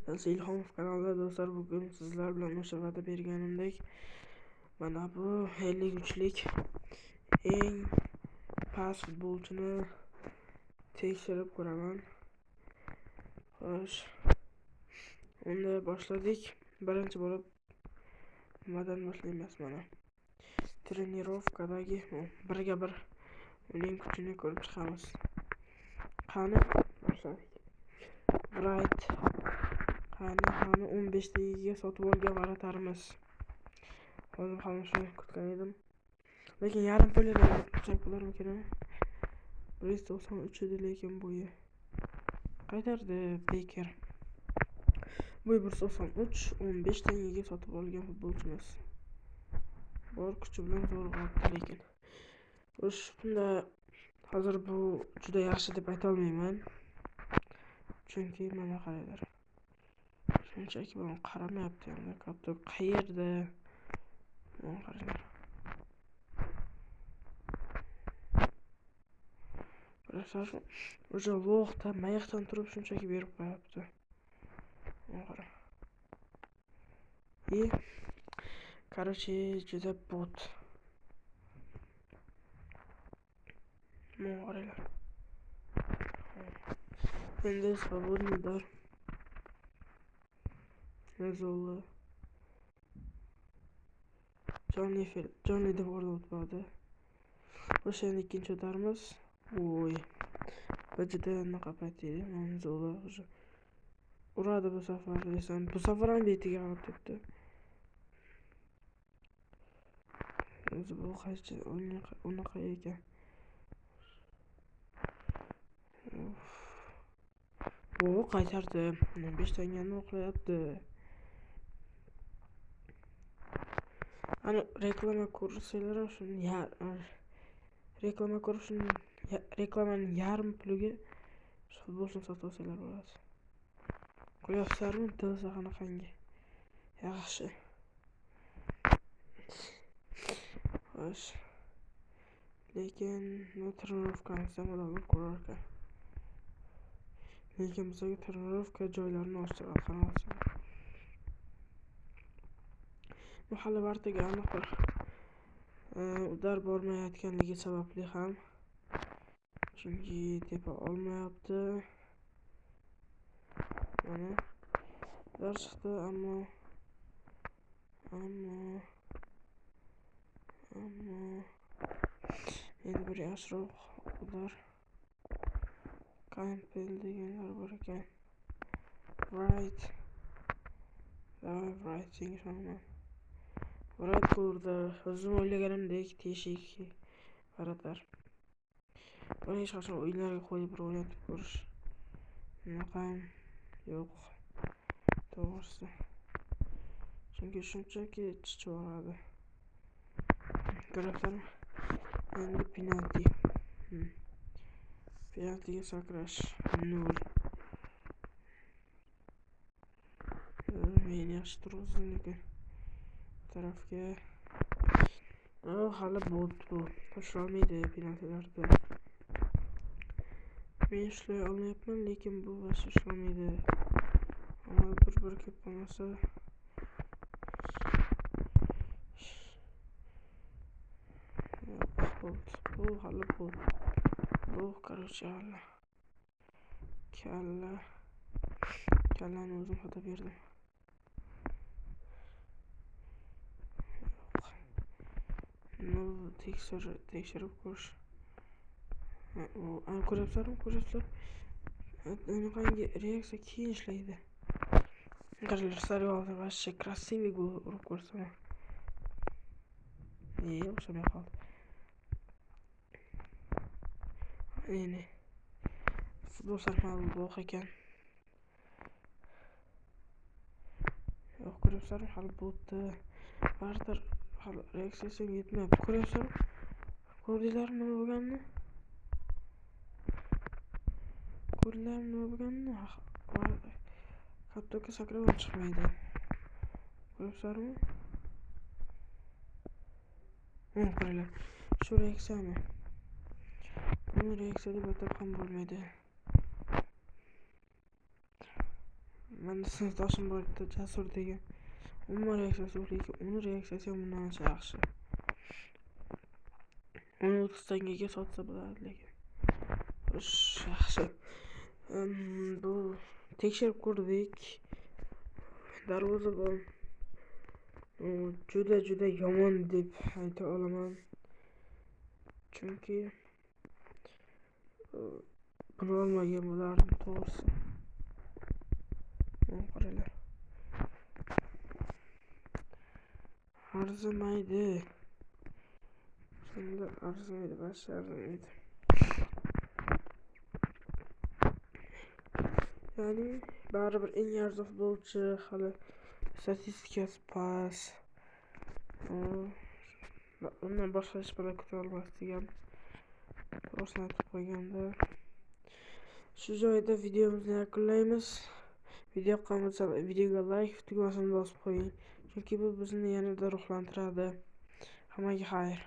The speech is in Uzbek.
Biz Ilhomov kanalida do'stlar, bugun sizlar bilan o'sha va'da berganimdek mana bu 53lik eng past futbolchini tekshirib ko'raman. Xo'sh, unda boshladik. Birinchi bo'lib nimadan boshlaymiz? Mana trenirovkadagi birga bir uning kuchini ko'rib chiqamiz. Qani boshladik. Bright qani 15 daqiqaga sotib olgan varatarimiz. Hozir ham shuni kutgan edim. Lekin yarim pulga chak bo'larmikin. 193 edi, lekin bo'yi qaytardi Beker. Bo'yi 193, 15 daqiqaga sotib olgan futbolchimiz. Bor kuchi bilan zo'r qoldi, lekin bunda hozir bu juda yaxshi deb ayta olmayman. Chunki mana qaranglar. Shunchaki buni qaramayapti endi. Katta qayerda? Mana qaranglar. Bilasizmi? O'sha vaqtda mayiqdan turib shunchaki berib qo'yapti. Mana qarang. Короче, juda bot. Mana qaranglar. Endi свободный удар. Zola. Johnny deb o'rnatdi. O'sha ikkinchi udarimiz. Voy. Juda anaqa paytdi. Zola uradi bu safar desam, bu safar ham betiga qarab ketdi. O'zi bu qaysi unaqa ekan. Bu qaytardi. 5 tangani o'qlayapti. Ana reklama ko'rsanglar ham shuni reklamaning yarim puliga futbolni sotib olsalar bo'ladi. Qo'yapsizlarmi? Dilsa qanaqangi yaxshi. Xo'sh. Lekin trenirovkamizda modalni ko'rar ekan. Lekin bizga trenirovka joylarini ochtiradi, qanaqasi. Bu hali Bartaga aniq bir udar bormayotganligi sababli ham, chunki tepa olmayapti. Mana udar chiqdi, ammo endi bir yaxshiroq udar Campbell deganlar bor ekan. Bright degan Bright ko'rdi. O'zim o'ylaganimdek teshik varatar. Buni hech qachon o'yinlarga qo'yib bir o'ynatib ko'rish bunaqam yo'q, to'g'risi. Chunki shunchaki chivoradi. Ko'ryapsizlarmi? Endi penalti. Penaltiga sakrash 0. Men yaxshi turdim, lekin tarafga hali bot bu. Ushlolmaydi penaltilarda. Men ushlay olmayapman, lekin bu vaqt ushlolmaydi. Ammo bir kelib qolmasa bu hali bot. Bu короче hali kallani o'zim xato berdim. Tekshirib ko'rish. Ko'ryapsizlarmi? Qanday reaksiya keyin ishlaydi. Qaranglar, Sariyog'da вообще красивый gol urib ko'rsam. O'xshamay qoldi. Endi futbol sarmali bog' ekan. Yo'q, ko'ryapsizlarmi? Hali botda baribir hali reaksiyasi yetmayapti. Ko'ryapsizlarmi? Ko'rdinglarmi nima bo'lganini? Hattoki sakrab chiqmaydi. Ko'ryapsizlarmi? Qaranglar. Shu reaksiyami? Buni reaksiya deb atab ham bo'lmaydi. menda sinfdoshim bor bitta Jasur degan. Umuman reaksiyasi yo'q, lekin uni reaksiyasi ham bundan ancha yaxshi. Uni 30 tangaga sotsa bo'ladi lekin. Yaxshi. Bu tekshirib ko'rdik. Darvozabon juda yomon deb ayta olaman. Chunki buni olmagan bo'lardim to'g'risi. Qaranglar. Arzimaydi. Shunda arzimaydi, barcha arzimaydi. Ya'ni baribir eng arzon futbolchi, hali statistikasi past. Undan boshqa hech bir kuta olmasdik ham. To'g'risini aytib qo'yganda. Shu joyda videomizni yakunlaymiz. Video yoqqan bo'lsa, videoga like tugmasini bosib qo'ying. Chunki bu bizni yanada ruhlantiradi. Hammaga xayr.